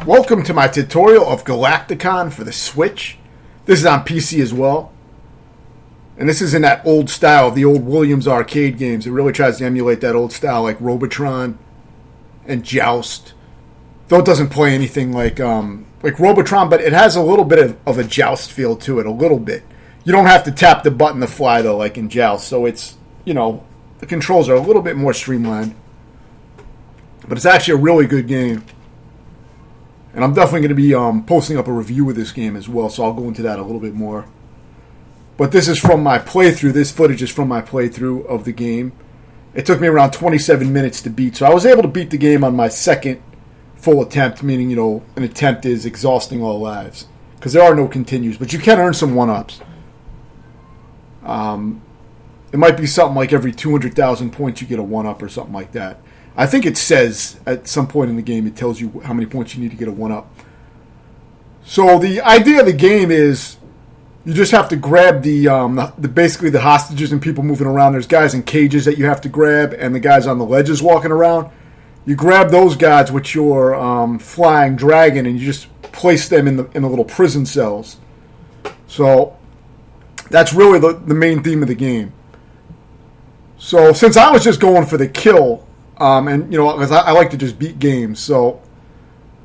Welcome to my tutorial of Galacticon for the Switch. This is on PC as well. And this is in that old style of the old Williams arcade games. It really tries to emulate that old style like Robotron and Joust. Though it doesn't play anything like Robotron, but it has a little bit of a Joust feel to it, a little bit. You don't have to tap the button to fly though, like in Joust. So it's, the controls are a little bit more streamlined. But it's actually a really good game. And I'm definitely going to be posting up a review of this game as well, so I'll go into that a little bit more. But this is from my playthrough. This footage is from my playthrough of the game. It took me around 27 minutes to beat, so I was able to beat the game on my second full attempt, meaning, an attempt is exhausting all lives. Because there are no continues, but you can earn some 1-ups. It might be something like every 200,000 points you get a 1-up or something like that. I think it says at some point in the game, it tells you how many points you need to get a 1-up. So the idea of the game is you just have to grab basically the hostages and people moving around. There's guys in cages that you have to grab and the guys on the ledges walking around. You grab those guys with your flying dragon and you just place them in the little prison cells. So that's really the main theme of the game. So since I was just going for the kill, because I like to just beat games, so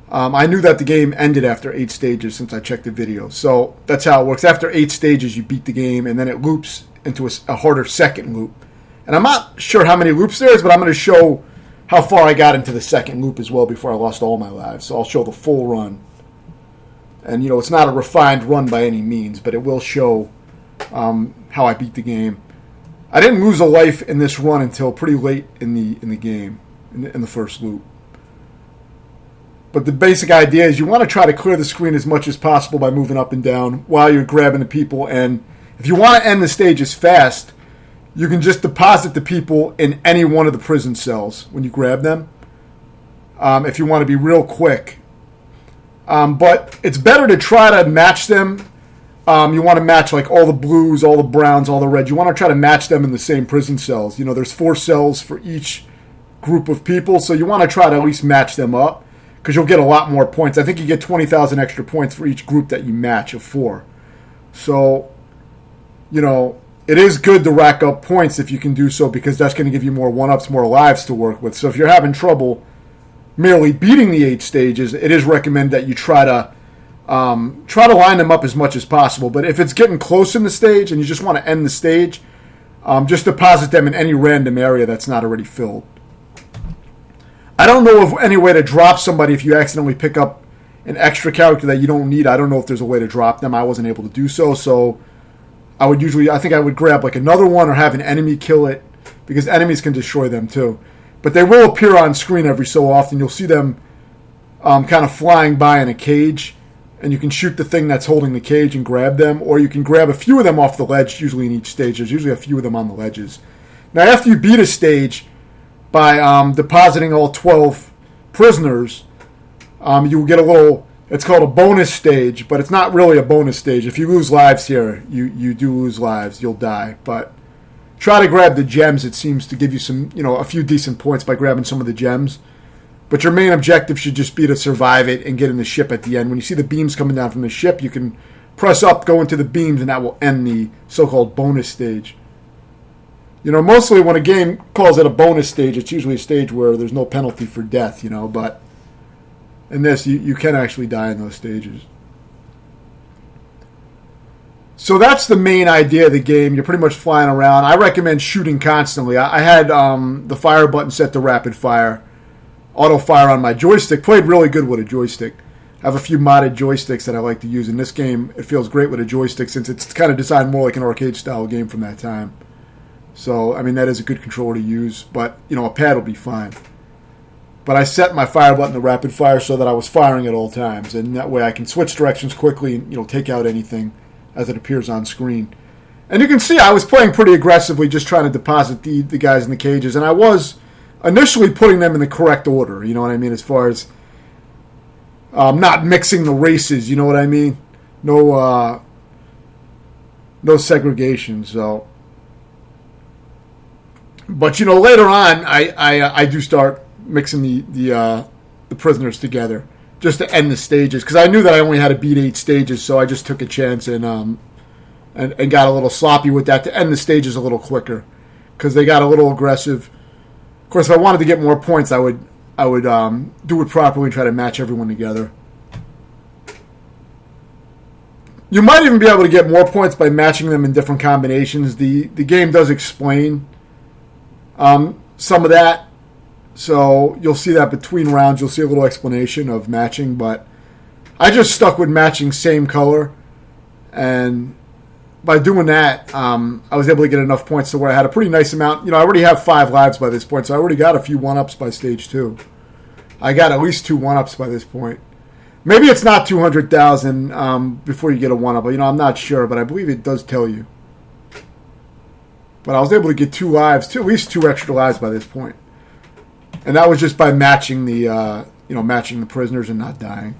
I knew that the game ended after 8 stages since I checked the video. So that's how it works. After 8 stages, you beat the game, and then it loops into a harder second loop. And I'm not sure how many loops there is, but I'm going to show how far I got into the second loop as well before I lost all my lives. So I'll show the full run. And, it's not a refined run by any means, but it will show how I beat the game. I didn't lose a life in this run until pretty late in the game, in the first loop. But the basic idea is you want to try to clear the screen as much as possible by moving up and down while you're grabbing the people. And if you want to end the stages fast, you can just deposit the people in any one of the prison cells when you grab them. If you want to be real quick. But it's better to try to match them. You want to match like all the blues, all the browns, all the reds. You want to try to match them in the same prison cells. There's 4 cells for each group of people, so you want to try to at least match them up because you'll get a lot more points. I think you get 20,000 extra points for each group that you match of 4. So, it is good to rack up points if you can do so because that's going to give you more 1-ups, more lives to work with. So if you're having trouble merely beating the 8 stages, it is recommended that you try to line them up as much as possible. But if it's getting close in the stage and you just want to end the stage, just deposit them in any random area that's not already filled. I don't know of any way to drop somebody if you accidentally pick up an extra character that you don't need. I don't know if there's a way to drop them. I wasn't able to do so. So I think I would grab like another one or have an enemy kill it because enemies can destroy them too. But they will appear on screen every so often. You'll see them kind of flying by in a cage. And you can shoot the thing that's holding the cage and grab them, or you can grab a few of them off the ledge, usually in each stage. There's usually a few of them on the ledges. Now, after you beat a stage by depositing all 12 prisoners, you will get it's called a bonus stage, but it's not really a bonus stage. If you lose lives here, you do lose lives. You'll die. But try to grab the gems. It seems to give you some, a few decent points by grabbing some of the gems. But your main objective should just be to survive it and get in the ship at the end. When you see the beams coming down from the ship, you can press up, go into the beams, and that will end the so-called bonus stage. Mostly when a game calls it a bonus stage, it's usually a stage where there's no penalty for death, but in this, you can actually die in those stages. So that's the main idea of the game. You're pretty much flying around. I recommend shooting constantly. I had the fire button set to rapid fire. Auto fire on my joystick. Played really good with a joystick. I have a few modded joysticks that I like to use. In this game, it feels great with a joystick since it's kind of designed more like an arcade-style game from that time. So, that is a good controller to use. But, a pad will be fine. But I set my fire button to rapid fire so that I was firing at all times. And that way I can switch directions quickly and, take out anything as it appears on screen. And you can see I was playing pretty aggressively, just trying to deposit the guys in the cages. And I was initially putting them in the correct order, as far as not mixing the races, no segregation. So, but later on, I do start mixing the prisoners together. just to end the stages, because I knew that I only had to beat 8 stages, so I just took a chance and got a little sloppy with that to end the stages a little quicker, because they got a little aggressive. Of course, if I wanted to get more points, I would do it properly and try to match everyone together. You might even be able to get more points by matching them in different combinations. The game does explain some of that, so you'll see that between rounds. You'll see a little explanation of matching, but I just stuck with matching same color, and by doing that, I was able to get enough points to where I had a pretty nice amount. I already have 5 lives by this point, so I already got a few 1-ups by stage 2. I got at least 2 1-ups by this point. Maybe it's not 200,000 before you get a 1-up. I'm not sure, but I believe it does tell you. But I was able to get 2 lives, at least 2 extra lives by this point, and that was just by matching the matching the prisoners and not dying.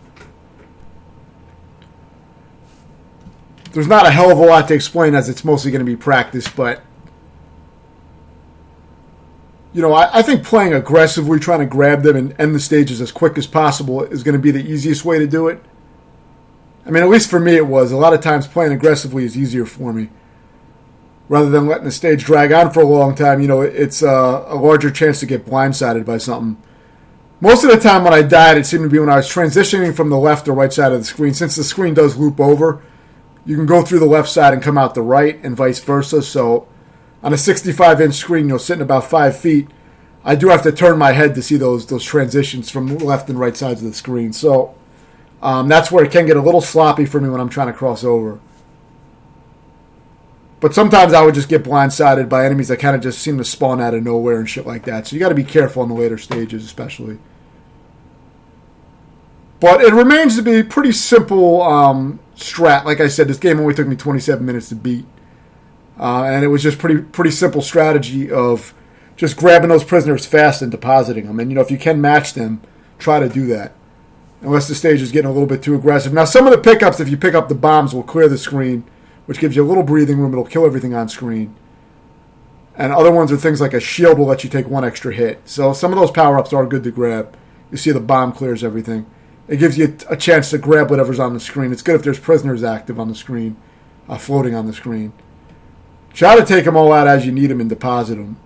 There's not a hell of a lot to explain, as it's mostly going to be practice, but I think playing aggressively, trying to grab them and end the stages as quick as possible is going to be the easiest way to do it. I mean, at least for me it was. A lot of times playing aggressively is easier for me. Rather than letting the stage drag on for a long time, it's a larger chance to get blindsided by something. Most of the time when I died, it seemed to be when I was transitioning from the left or right side of the screen. Since the screen does loop over, you can go through the left side and come out the right and vice versa. So on a 65-inch screen, sitting about 5 feet, I do have to turn my head to see those transitions from the left and right sides of the screen. So that's where it can get a little sloppy for me when I'm trying to cross over. But sometimes I would just get blindsided by enemies that kind of just seem to spawn out of nowhere and shit like that. So you got to be careful in the later stages, especially. But it remains to be pretty simple strat. Like I said, this game only took me 27 minutes to beat. And it was just pretty simple strategy of just grabbing those prisoners fast and depositing them. And, if you can match them, try to do that. Unless the stage is getting a little bit too aggressive. Now, some of the pickups, if you pick up the bombs, will clear the screen, which gives you a little breathing room. It'll kill everything on screen. And other ones are things like a shield will let you take 1 extra hit. So some of those power-ups are good to grab. You see the bomb clears everything. It gives you a chance to grab whatever's on the screen. It's good if there's prisoners active on the screen, floating on the screen. Try to take them all out as you need them and deposit them.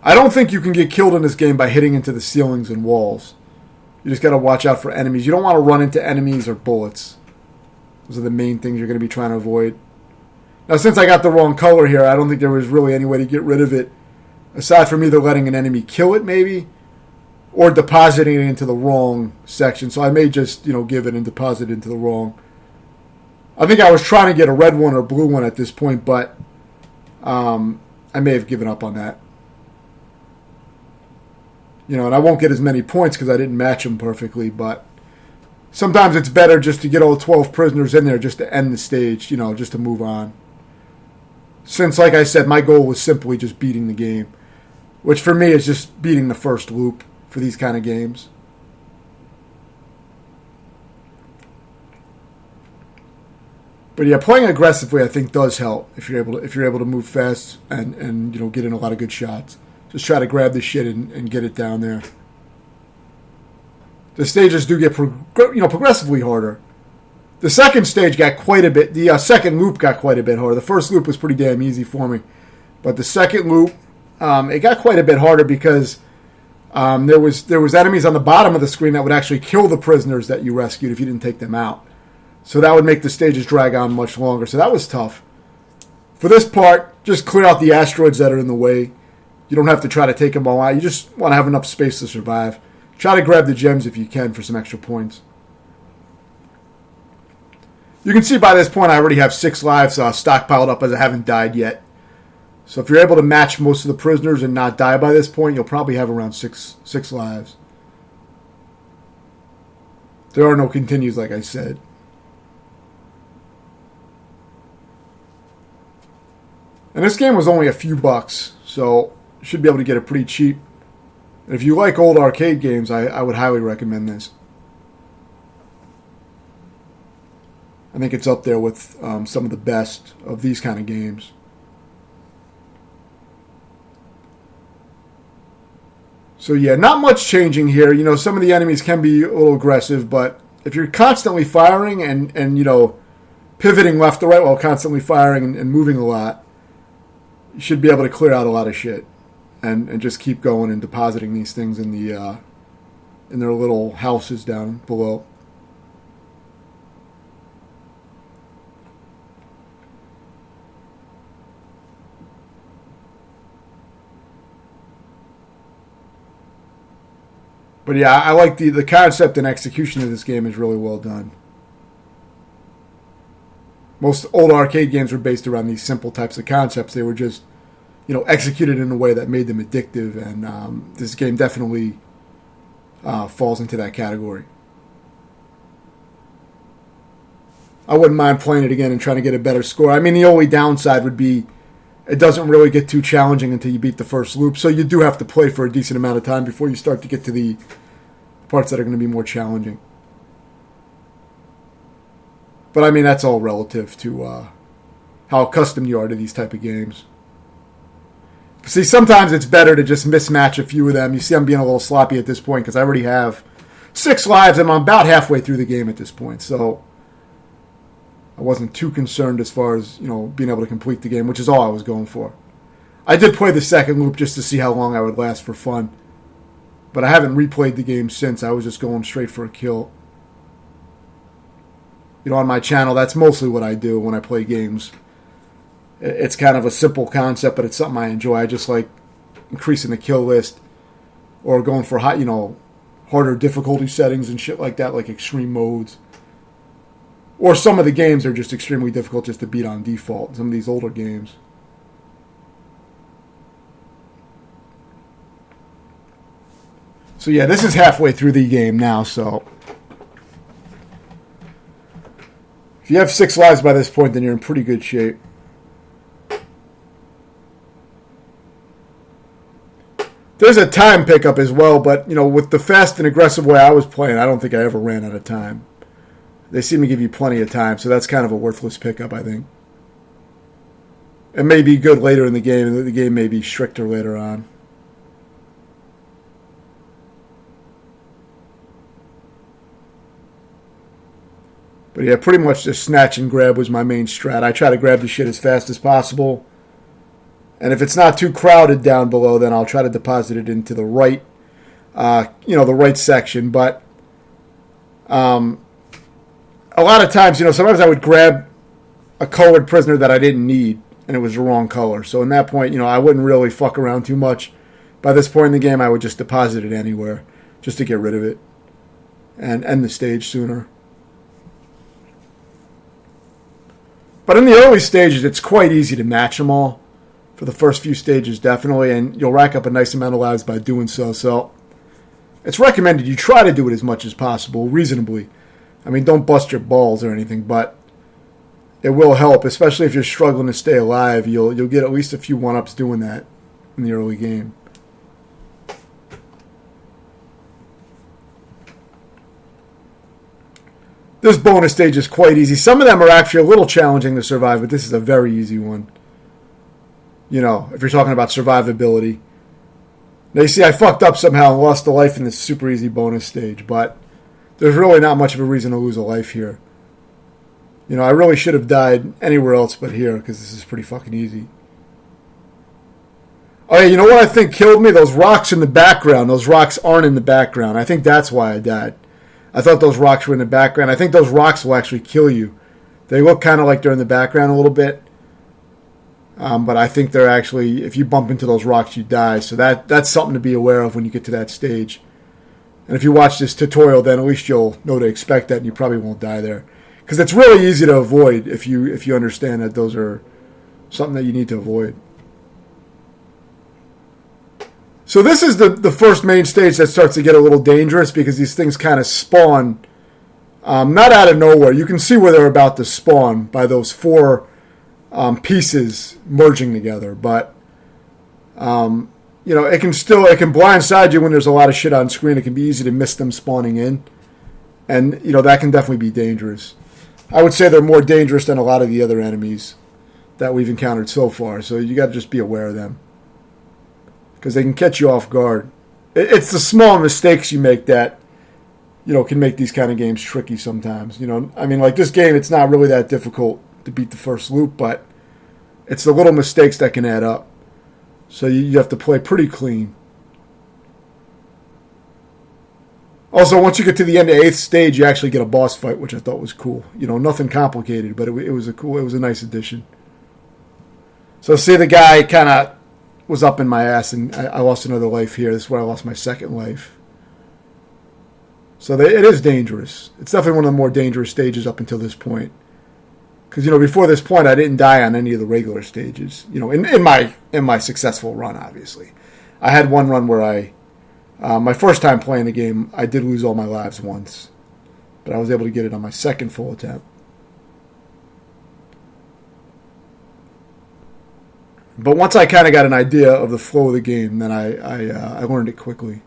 I don't think you can get killed in this game by hitting into the ceilings and walls. You just got to watch out for enemies. You don't want to run into enemies or bullets. Those are the main things you're going to be trying to avoid. Now, since I got the wrong color here, I don't think there was really any way to get rid of it, aside from either letting an enemy kill it, maybe, or depositing it into the wrong section. So I may just, give it and deposit it into the wrong. I think I was trying to get a red one or blue one at this point, but I may have given up on that. And I won't get as many points because I didn't match them perfectly, but sometimes it's better just to get all 12 prisoners in there just to end the stage, just to move on. Since, like I said, my goal was simply just beating the game, which for me is just beating the first loop for these kind of games. But yeah, playing aggressively I think does help if you're able to move fast and get in a lot of good shots. Just try to grab this shit and get it down there. The stages do get progressively harder. The second stage got quite a bit. The second loop got quite a bit harder. The first loop was pretty damn easy for me, but the second loop it got quite a bit harder because there was enemies on the bottom of the screen that would actually kill the prisoners that you rescued if you didn't take them out. So that would make the stages drag on much longer. So that was tough. For this part, just clear out the asteroids that are in the way. You don't have to try to take them all out. You just want to have enough space to survive. Try to grab the gems if you can for some extra points. You can see by this point I already have 6 lives stockpiled up as I haven't died yet. So if you're able to match most of the prisoners and not die by this point, you'll probably have around 6 lives. There are no continues, like I said. And this game was only a few bucks, so you should be able to get it pretty cheap. And if you like old arcade games, I would highly recommend this. I think it's up there with some of the best of these kind of games. So yeah, not much changing here. Some of the enemies can be a little aggressive, but if you're constantly firing and pivoting left to right while constantly firing and moving a lot, you should be able to clear out a lot of shit and just keep going and depositing these things in their little houses down below. But yeah, I like the concept and execution of this game is really well done. Most old arcade games were based around these simple types of concepts. They were just, executed in a way that made them addictive, and this game definitely falls into that category. I wouldn't mind playing it again and trying to get a better score. I mean, the only downside would be it doesn't really get too challenging until you beat the first loop, so you do have to play for a decent amount of time before you start to get to the parts that are going to be more challenging. But I mean, that's all relative to how accustomed you are to these type of games. See, sometimes it's better to just mismatch a few of them. You see I'm being a little sloppy at this point because I already have 6 lives and I'm about halfway through the game at this point, so I wasn't too concerned as far as, being able to complete the game, which is all I was going for. I did play the second loop just to see how long I would last for fun. But I haven't replayed the game since. I was just going straight for a kill. On my channel, that's mostly what I do when I play games. It's kind of a simple concept, but it's something I enjoy. I just like increasing the kill list or going for harder difficulty settings and shit like that, like extreme modes. Or some of the games are just extremely difficult just to beat on default, some of these older games. So yeah, this is halfway through the game now, so if you have 6 lives by this point, then you're in pretty good shape. There's a time pickup as well, but, with the fast and aggressive way I was playing, I don't think I ever ran out of time. They seem to give you plenty of time, so that's kind of a worthless pickup, I think. It may be good later in the game, and the game may be stricter later on. But yeah, pretty much just snatch and grab was my main strat. I try to grab the shit as fast as possible. And if it's not too crowded down below, then I'll try to deposit it into the right, the right section. But a lot of times, sometimes I would grab a colored prisoner that I didn't need, and it was the wrong color. So in that point, I wouldn't really fuck around too much. By this point in the game, I would just deposit it anywhere just to get rid of it and end the stage sooner. But in the early stages, it's quite easy to match them all. For the first few stages, definitely, and you'll rack up a nice amount of lives by doing so. So it's recommended you try to do it as much as possible, reasonably. I mean, don't bust your balls or anything, but it will help, especially if you're struggling to stay alive. You'll get at least a few 1-ups doing that in the early game. This bonus stage is quite easy. Some of them are actually a little challenging to survive, but this is a very easy one. If you're talking about survivability. Now, you see, I fucked up somehow and lost a life in this super easy bonus stage, but there's really not much of a reason to lose a life here. I really should have died anywhere else but here, because this is pretty fucking easy. Oh, yeah, you know what I think killed me? Those rocks in the background. Those rocks aren't in the background. I think that's why I died. I thought those rocks were in the background. I think those rocks will actually kill you. They look kind of like they're in the background a little bit. But I think they're actually, if you bump into those rocks, you die. So that's something to be aware of when you get to that stage. And if you watch this tutorial, then at least you'll know to expect that and you probably won't die there. Because it's really easy to avoid if you understand that those are something that you need to avoid. So this is the first main stage that starts to get a little dangerous because these things kind of spawn not out of nowhere. You can see where they're about to spawn by those 4 pieces merging together. But, it can blindside you when there's a lot of shit on screen. It can be easy to miss them spawning in. And, that can definitely be dangerous. I would say they're more dangerous than a lot of the other enemies that we've encountered so far. So you got to just be aware of them. Because they can catch you off guard. It's the small mistakes you make that, can make these kind of games tricky sometimes. I mean, like this game, it's not really that difficult to beat the first loop, but it's the little mistakes that can add up. So you have to play pretty clean. Also, once you get to the end of 8th stage, you actually get a boss fight, which I thought was cool. Nothing complicated, but it was a nice addition. So see, the guy kind of was up in my ass, and I lost another life here. This is where I lost my second life. So it is dangerous. It's definitely one of the more dangerous stages up until this point. Because before this point, I didn't die on any of the regular stages. In my successful run, obviously, I had one run where my first time playing the game, I did lose all my lives once, but I was able to get it on my second full attempt. But once I kind of got an idea of the flow of the game, then I learned it quickly.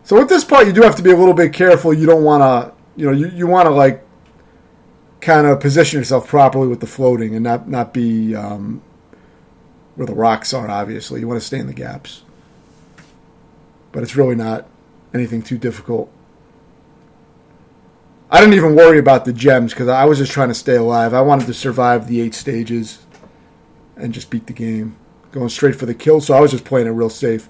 So with this part, you do have to be a little bit careful. You don't want to, you want to like kind of position yourself properly with the floating and not be where the rocks are, obviously. You want to stay in the gaps. But it's really not anything too difficult. I didn't even worry about the gems because I was just trying to stay alive. I wanted to survive the 8 stages and just beat the game. Going straight for the kill, so I was just playing it real safe.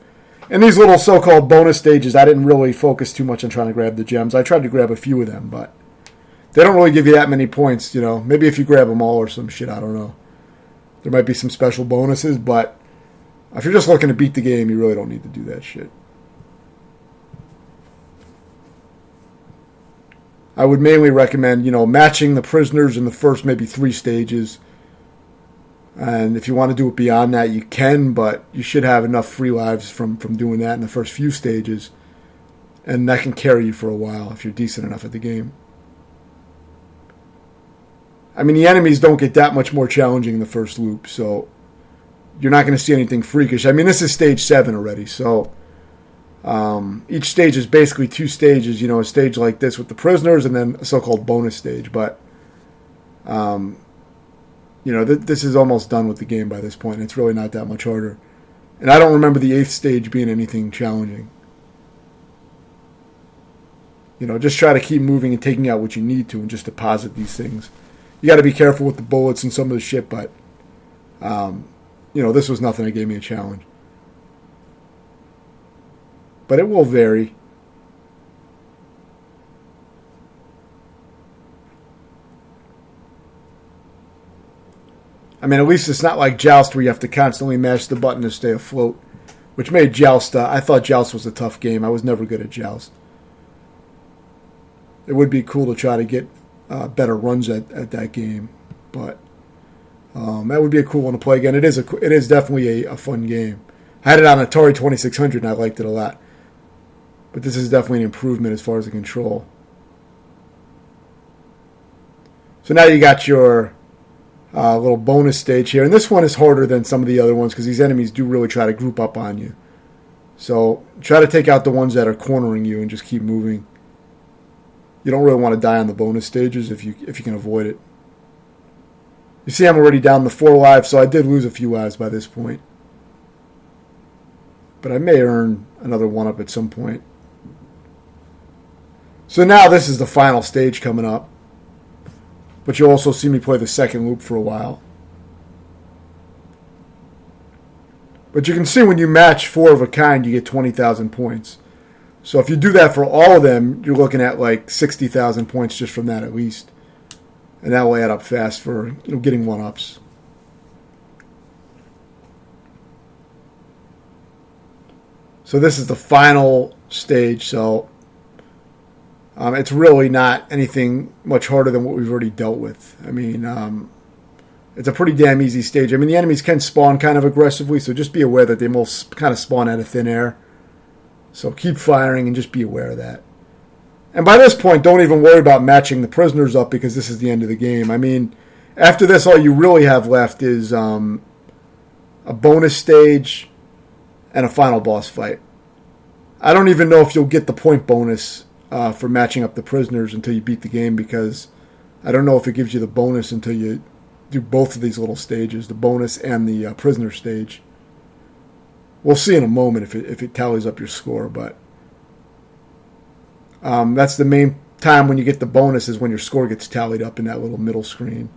In these little so-called bonus stages, I didn't really focus too much on trying to grab the gems. I tried to grab a few of them, but they don't really give you that many points, Maybe if you grab them all or some shit, I don't know. There might be some special bonuses, but if you're just looking to beat the game, you really don't need to do that shit. I would mainly recommend, matching the prisoners in the first maybe 3 stages. And if you want to do it beyond that, you can, but you should have enough free lives from doing that in the first few stages. And that can carry you for a while if you're decent enough at the game. I mean, the enemies don't get that much more challenging in the first loop, so you're not going to see anything freakish. I mean, this is stage 7 already, so each stage is basically 2 stages, a stage like this with the prisoners and then a so-called bonus stage. But, this is almost done with the game by this point, and it's really not that much harder. And I don't remember the 8th stage being anything challenging. Just try to keep moving and taking out what you need to and just deposit these things. You got to be careful with the bullets and some of the shit, but, this was nothing that gave me a challenge. But it will vary. I mean, at least it's not like Joust where you have to constantly mash the button to stay afloat, which made Joust, I thought Joust was a tough game. I was never good at Joust. It would be cool to try to get better runs at that game, but that would be a cool one to play again. It is definitely a fun game. I had it on Atari 2600 and I liked it a lot. But this is definitely an improvement as far as the control. So now you got your little bonus stage here. And this one is harder than some of the other ones because these enemies do really try to group up on you. So try to take out the ones that are cornering you and just keep moving. You don't really want to die on the bonus stages if you can avoid it. You see I'm already down to 4 lives, so I did lose a few lives by this point. But I may earn another 1-up at some point. So now this is the final stage coming up. But you'll also see me play the second loop for a while. But you can see when you match 4 of a kind, you get 20,000 points. So if you do that for all of them, you're looking at like 60,000 points just from that at least. And that will add up fast for getting 1-ups. So this is the final stage, so it's really not anything much harder than what we've already dealt with. I mean, it's a pretty damn easy stage. I mean, the enemies can spawn kind of aggressively, so just be aware that they most kind of spawn out of thin air. So keep firing and just be aware of that. And by this point, don't even worry about matching the prisoners up because this is the end of the game. I mean, after this, all you really have left is a bonus stage and a final boss fight. I don't even know if you'll get the point bonus for matching up the prisoners until you beat the game because I don't know if it gives you the bonus until you do both of these little stages, the bonus and the prisoner stage. We'll see in a moment if it tallies up your score, but that's the main time when you get the bonus is when your score gets tallied up in that little middle screen.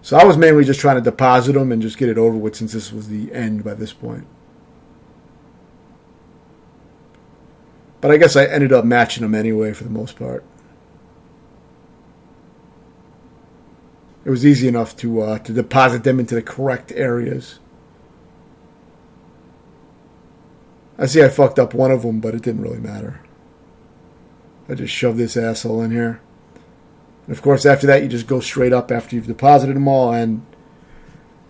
So I was mainly just trying to deposit them and just get it over with since this was the end by this point. But I guess I ended up matching them anyway for the most part. It was easy enough to deposit them into the correct areas. I see I fucked up one of them, but it didn't really matter. I just shoved this asshole in here. And of course, after that, you just go straight up after you've deposited them all. And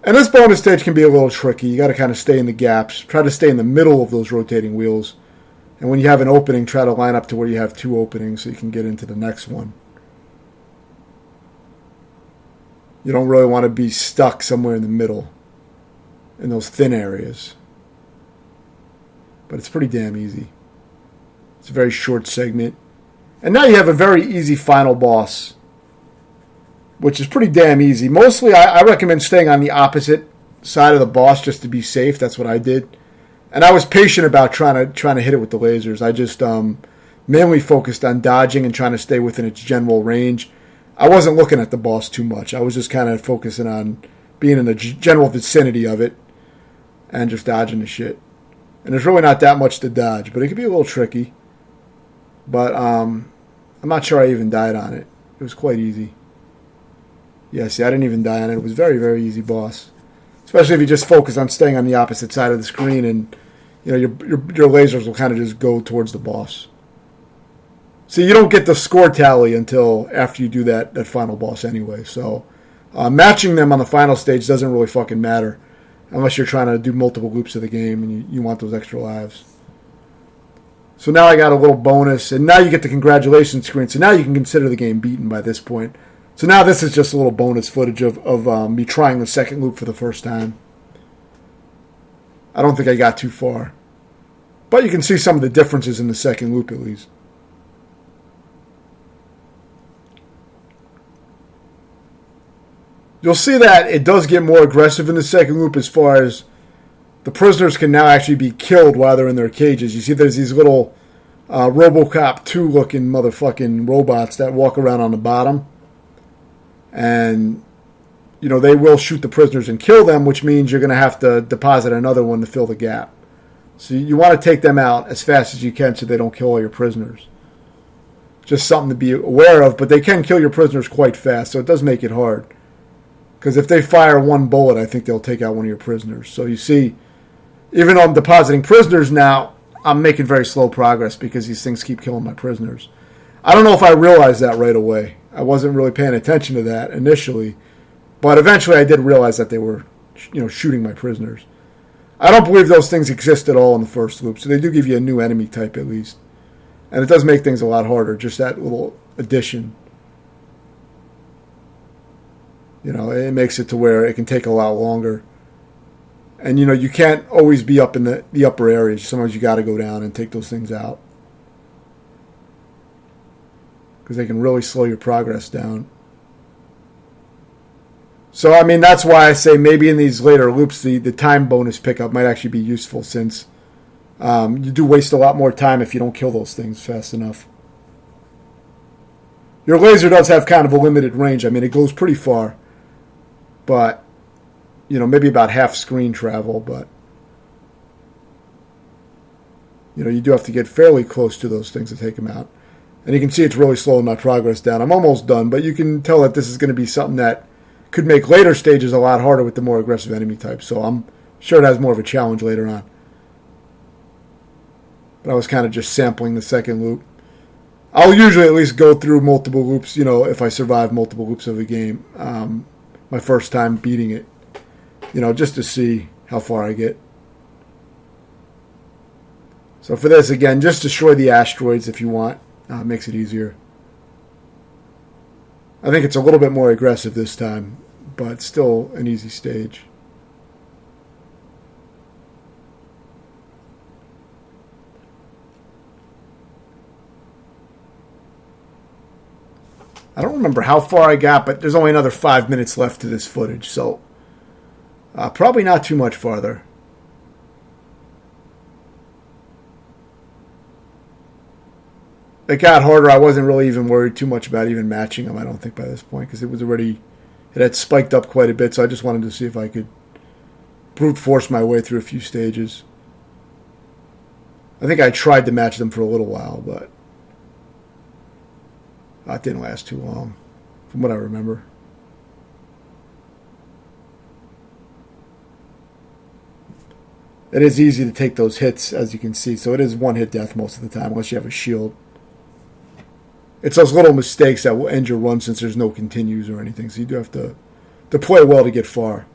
this bonus stage can be a little tricky. You got to kind of stay in the gaps. Try to stay in the middle of those rotating wheels. And when you have an opening, try to line up to where you have 2 openings so you can get into the next one. You don't really want to be stuck somewhere in the middle in those thin areas. But it's pretty damn easy. It's a very short segment. And now you have a very easy final boss, which is pretty damn easy. Mostly, I recommend staying on the opposite side of the boss just to be safe. That's what I did. And I was patient about trying to hit it with the lasers. I just mainly focused on dodging and trying to stay within its general range. I wasn't looking at the boss too much. I was just kind of focusing on being in the general vicinity of it and just dodging the shit. And there's really not that much to dodge, but it can be a little tricky. But I'm not sure I even died on it. It was quite easy. Yeah, see, I didn't even die on it. It was a very, very easy boss. Especially if you just focus on staying on the opposite side of the screen and your lasers will kind of just go towards the boss. So you don't get the score tally until after you do that final boss anyway. So matching them on the final stage doesn't really fucking matter unless you're trying to do multiple loops of the game and you want those extra lives. So now I got a little bonus, and now you get the congratulations screen. So now you can consider the game beaten by this point. So now this is just a little bonus footage of me trying the second loop for the first time. I don't think I got too far. But you can see some of the differences in the second loop at least. You'll see that it does get more aggressive in the second loop as far as the prisoners can now actually be killed while they're in their cages. You see there's these little RoboCop 2 looking motherfucking robots that walk around on the bottom. And, they will shoot the prisoners and kill them, which means you're going to have to deposit another one to fill the gap. So you want to take them out as fast as you can so they don't kill all your prisoners. Just something to be aware of, but they can kill your prisoners quite fast, so it does make it hard. Because if they fire one bullet, I think they'll take out one of your prisoners. So you see, even though I'm depositing prisoners now, I'm making very slow progress because these things keep killing my prisoners. I don't know if I realized that right away. I wasn't really paying attention to that initially. But eventually I did realize that they were, shooting my prisoners. I don't believe those things exist at all in the first loop. So they do give you a new enemy type at least. And it does make things a lot harder, just that little addition. It makes it to where it can take a lot longer. And, you can't always be up in the upper areas. Sometimes you got to go down and take those things out. Because they can really slow your progress down. So, that's why I say maybe in these later loops, the time bonus pickup might actually be useful since you do waste a lot more time if you don't kill those things fast enough. Your laser does have kind of a limited range. It goes pretty far. But, maybe about half screen travel, but, you do have to get fairly close to those things to take them out. And you can see it's really slowing my progress down. I'm almost done, but you can tell that this is going to be something that could make later stages a lot harder with the more aggressive enemy types. So I'm sure it has more of a challenge later on. But I was kind of just sampling the second loop. I'll usually at least go through multiple loops, if I survive multiple loops of a game. My first time beating it, just to see how far I get. So for this, again, just destroy the asteroids if you want. Makes it easier. I think it's a little bit more aggressive this time, but still an easy stage. I don't remember how far I got, but there's only another 5 minutes left to this footage, so probably not too much farther. it got harder. I wasn't really even worried too much about even matching them, I don't think, by this point, because it had spiked up quite a bit, so I just wanted to see if I could brute force my way through a few stages. I think I tried to match them for a little while, but it didn't last too long, from what I remember. It is easy to take those hits, as you can see, so it is one-hit death most of the time, unless you have a shield. It's those little mistakes that will end your run since there's no continues or anything, so you do have to play well to get far.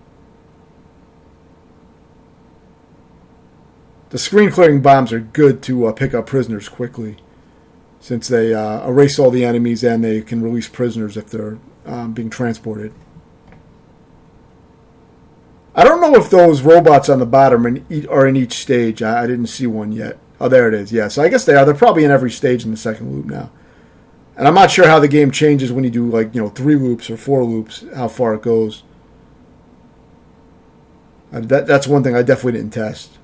The screen-clearing bombs are good to pick up prisoners quickly, since they erase all the enemies and they can release prisoners if they're being transported. I don't know if those robots on the bottom are in each stage. I didn't see one yet. Oh, there it is. Yeah, so I guess they are. They're probably in every stage in the second loop now. And I'm not sure how the game changes when you do 3 loops or 4 loops, how far it goes. That's one thing I definitely didn't test.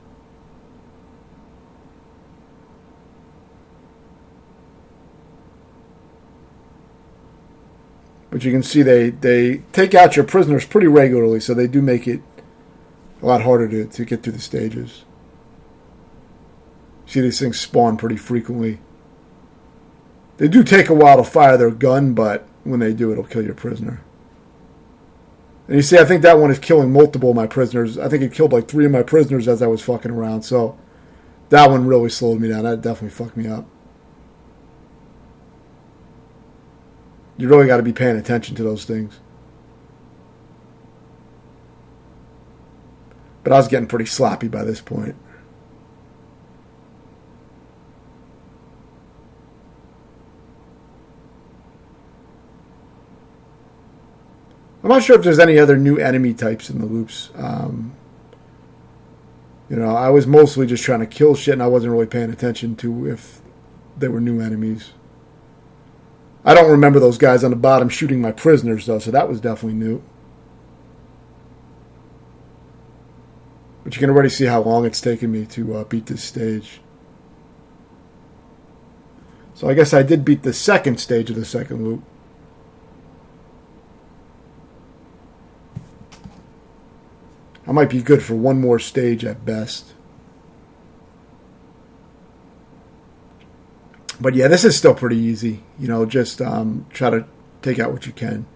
But you can see they take out your prisoners pretty regularly, so they do make it a lot harder to get through the stages. See, these things spawn pretty frequently. They do take a while to fire their gun, but when they do, it'll kill your prisoner. And you see, I think that one is killing multiple of my prisoners. I think it killed 3 of my prisoners as I was fucking around, so that one really slowed me down. That definitely fucked me up. You really got to be paying attention to those things. But I was getting pretty sloppy by this point. I'm not sure if there's any other new enemy types in the loops. I was mostly just trying to kill shit, and I wasn't really paying attention to if there were new enemies. I don't remember those guys on the bottom shooting my prisoners, though, so that was definitely new. But you can already see how long it's taken me to beat this stage. So I guess I did beat the second stage of the second loop. I might be good for one more stage at best. But yeah, this is still pretty easy. Just try to take out what you can.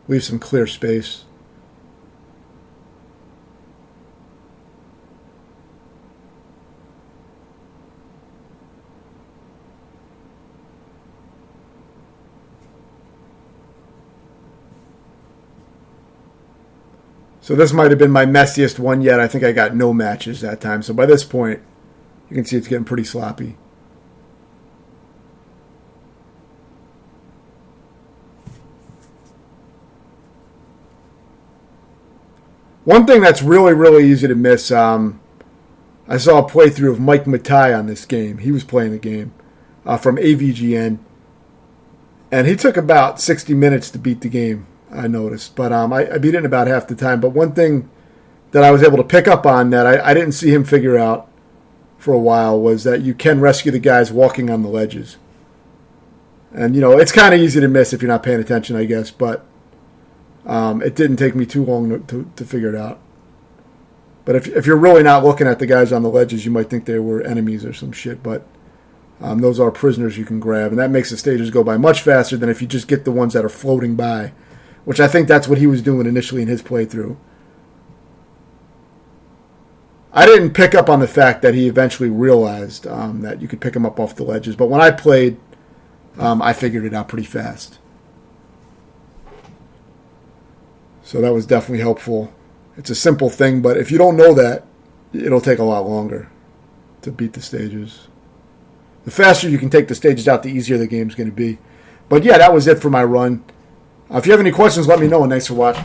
Leave some clear space. So this might have been my messiest one yet. I think I got no matches that time. So by this point, you can see it's getting pretty sloppy. One thing that's really, really easy to miss, I saw a playthrough of Mike Matai on this game. He was playing the game from AVGN. And he took about 60 minutes to beat the game, I noticed. But I beat it in about half the time. But one thing that I was able to pick up on that I didn't see him figure out for a while was that you can rescue the guys walking on the ledges. And, it's kind of easy to miss if you're not paying attention, I guess. But it didn't take me too long to figure it out. But if you're really not looking at the guys on the ledges, you might think they were enemies or some shit. But those are prisoners you can grab. And that makes the stages go by much faster than if you just get the ones that are floating by. Which I think that's what he was doing initially in his playthrough. I didn't pick up on the fact that he eventually realized that you could pick them up off the ledges. But when I played, I figured it out pretty fast. So that was definitely helpful. It's a simple thing, but if you don't know that, it'll take a lot longer to beat the stages. The faster you can take the stages out, the easier the game's going to be. But yeah, that was it for my run. If you have any questions, let me know, and thanks for watching.